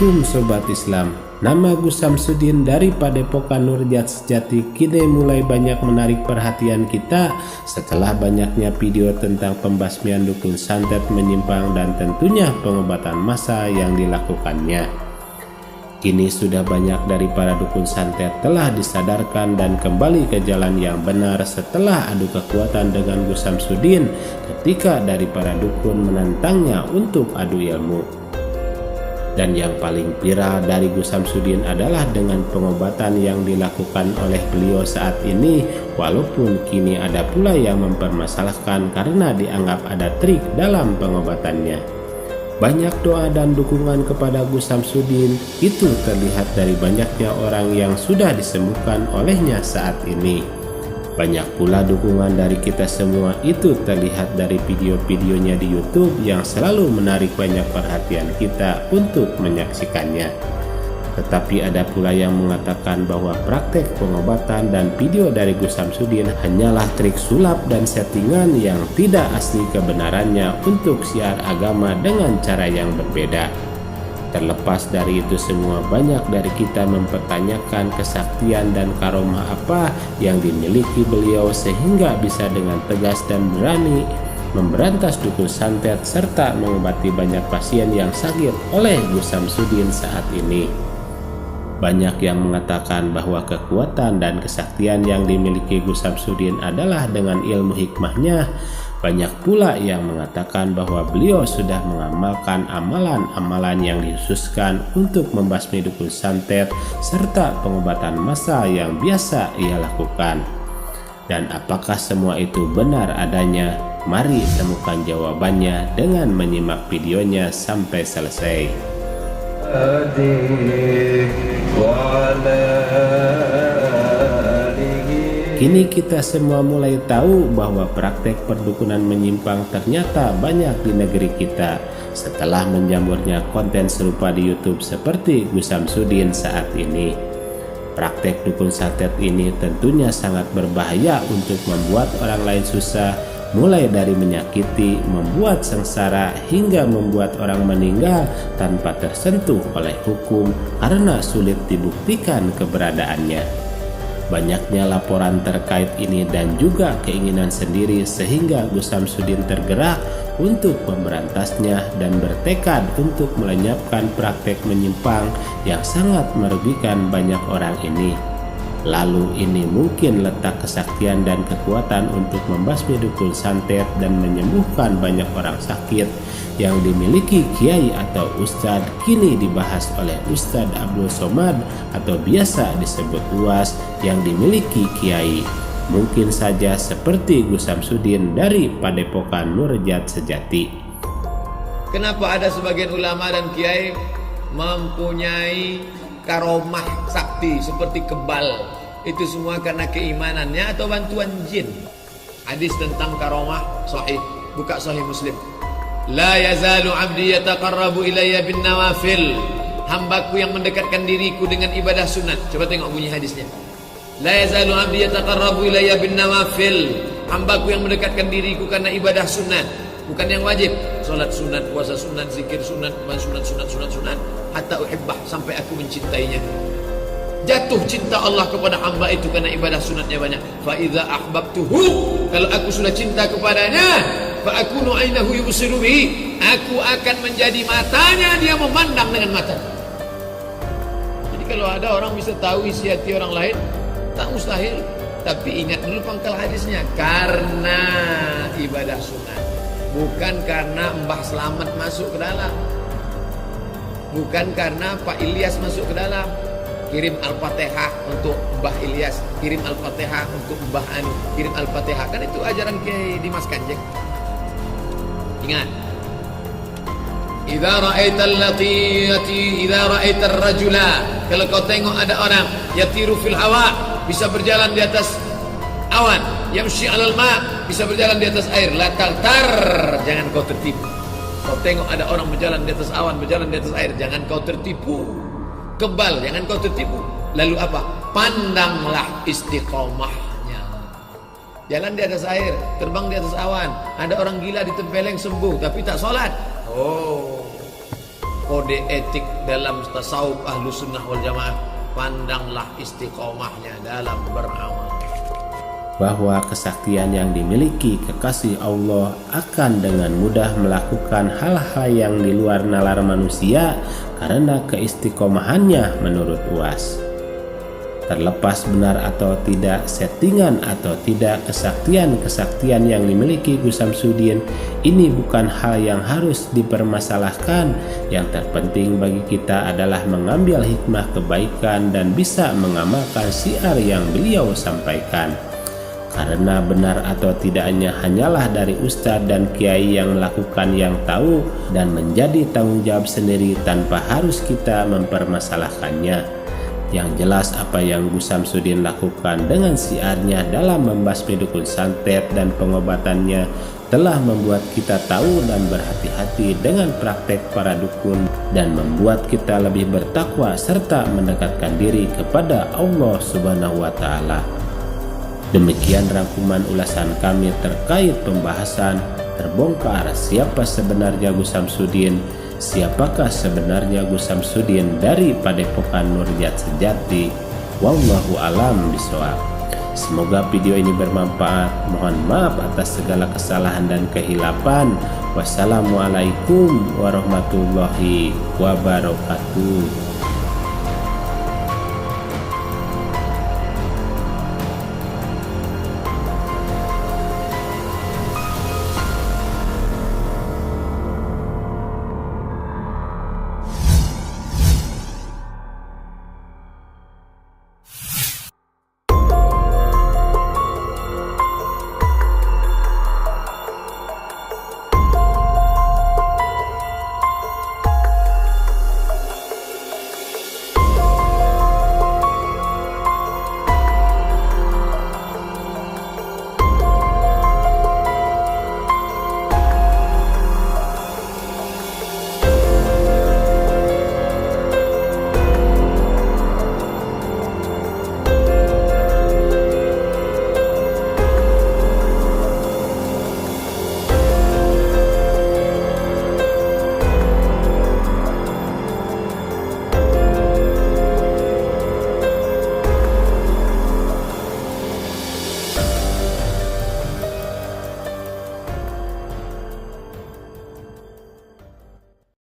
Assalamualaikum Sobat Islam. Nama Gus Samsudin dari Padepokan Nurjat Sejati kini mulai banyak menarik perhatian kita setelah banyaknya video tentang pembasmian dukun santet menyimpang dan tentunya pengobatan massal yang dilakukannya. Kini sudah banyak dari para dukun santet telah disadarkan dan kembali ke jalan yang benar setelah adu kekuatan dengan Gus Samsudin ketika dari para dukun menantangnya untuk adu ilmu. Dan yang paling viral dari Gus Samsudin adalah dengan pengobatan yang dilakukan oleh beliau saat ini, walaupun kini ada pula yang mempermasalahkan karena dianggap ada trik dalam pengobatannya. Banyak doa dan dukungan kepada Gus Samsudin itu terlihat dari banyaknya orang yang sudah disembuhkan olehnya saat ini. Banyak pula dukungan dari kita semua itu terlihat dari video-videonya di YouTube yang selalu menarik banyak perhatian kita untuk menyaksikannya. Tetapi ada pula yang mengatakan bahwa praktek pengobatan dan video dari Gus Samsudin hanyalah trik sulap dan settingan yang tidak asli kebenarannya untuk syiar agama dengan cara yang berbeda. Terlepas dari itu semua, banyak dari kita mempertanyakan kesaktian dan karomah apa yang dimiliki beliau sehingga bisa dengan tegas dan berani memberantas dukun santet serta mengobati banyak pasien yang sakit oleh Gus Samsudin saat ini. Banyak yang mengatakan bahwa kekuatan dan kesaktian yang dimiliki Gus Samsudin adalah dengan ilmu hikmahnya. Banyak pula yang mengatakan bahwa beliau sudah mengamalkan amalan-amalan yang dikhususkan untuk membasmi dukun santet serta pengobatan massal yang biasa ia lakukan. Dan apakah semua itu benar adanya? Mari temukan jawabannya dengan menyimak videonya sampai selesai. Kini kita semua mulai tahu bahwa praktek perdukunan menyimpang ternyata banyak di negeri kita setelah menjamurnya konten serupa di YouTube seperti Gus Samsudin saat ini. Praktek dukun santet ini tentunya sangat berbahaya untuk membuat orang lain susah, mulai dari menyakiti, membuat sengsara, hingga membuat orang meninggal tanpa tersentuh oleh hukum karena sulit dibuktikan keberadaannya. Banyaknya laporan terkait ini dan juga keinginan sendiri sehingga Gus Samsudin tergerak untuk memberantasnya dan bertekad untuk melenyapkan praktek menyimpang yang sangat merugikan banyak orang ini. Lalu ini mungkin letak kesaktian dan kekuatan untuk membasmi dukun santet dan menyembuhkan banyak orang sakit yang dimiliki kiai atau ustadz kini dibahas oleh Ustadz Abdul Somad atau biasa disebut UAS yang dimiliki kiai. Mungkin saja seperti Gus Samsudin dari Padepokan Nurjat Sejati. Kenapa ada sebagian ulama dan kiai mempunyai karomah sakti seperti kebal? Itu semua karena keimanannya atau bantuan jin. Hadis tentang karomah sahih, buka sahih Muslim. La yazalu abdi yataqarrabu ilayya bin nawafil. Hambaku yang mendekatkan diriku dengan ibadah sunat. Coba tengok bunyi hadisnya. La yazalu abdi yataqarrabu ilayya bin nawafil. Hambaku yang mendekatkan diriku karena ibadah sunat, bukan yang wajib. Salat sunat, puasa sunat, zikir sunat, sunat, hatta uhibbah, sampai aku mencintainya. Jatuh cinta Allah kepada hamba itu karena ibadah sunatnya banyak. Fa idza ahbabtuhu, kalau aku sudah cinta kepadanya, fa akunu ainahu yubsiru bihi, aku akan menjadi matanya dia memandang dengan mata. Jadi kalau ada orang bisa tahu isi hati orang lain, tak mustahil. Tapi ingat dulu pangkal hadisnya, karena ibadah sunat, bukan karena Mbah Slamet masuk ke dalam, bukan karena Pak Ilyas masuk ke dalam. Kirim Al-Fatihah untuk Mbah Ilyas, kirim Al-Fatihah untuk Mbah Anu, kirim Al-Fatihah. Kan itu ajaran Kiai Dimas Kanjeng. Ingat, idza ra'aital latiyati, idza ra'aitar rajula, kalau kau tengok ada orang yatiru fil hawa, bisa berjalan di atas awan, yamshi 'alal ma, bisa berjalan di atas air, la taltar, jangan kau tertipu. Kau tengok ada orang berjalan di atas awan, berjalan di atas air, jangan kau tertipu. Kebal, jangan kau tertipu. Lalu apa? Pandanglah istiqomahnya. Jalan di atas air, terbang di atas awan. Ada orang gila ditempeleng sembuh tapi tak sholat. Oh, kode etik dalam tasawuf ahlu sunnah wal jamaah, pandanglah istiqomahnya dalam beramal. Bahwa kesaktian yang dimiliki kekasih Allah akan dengan mudah melakukan hal-hal yang di luar nalar manusia karena keistiqomahannya menurut UAS. Terlepas benar atau tidak settingan atau tidak kesaktian yang dimiliki Gus Samsudin, ini bukan hal yang harus dipermasalahkan. Yang terpenting bagi kita adalah mengambil hikmah kebaikan dan bisa mengamalkan syiar yang beliau sampaikan. Karena benar atau tidaknya hanyalah dari ustadz dan kiai yang melakukan yang tahu dan menjadi tanggung jawab sendiri tanpa harus kita mempermasalahkannya. Yang jelas apa yang Gus Samsudin lakukan dengan syiarnya dalam membasmi dukun santet dan pengobatannya telah membuat kita tahu dan berhati-hati dengan praktek para dukun dan membuat kita lebih bertakwa serta mendekatkan diri kepada Allah Subhanahu wa Ta'ala. Demikian rangkuman ulasan kami terkait pembahasan terbongkar siapa sebenarnya Gus Samsudin. Siapakah sebenarnya Gus Samsudin dari Padepokan Nurjat Sejati? Wallahu alam bishawab. Semoga video ini bermanfaat. Mohon maaf atas segala kesalahan dan kehilapan. Wassalamualaikum warahmatullahi wabarakatuh.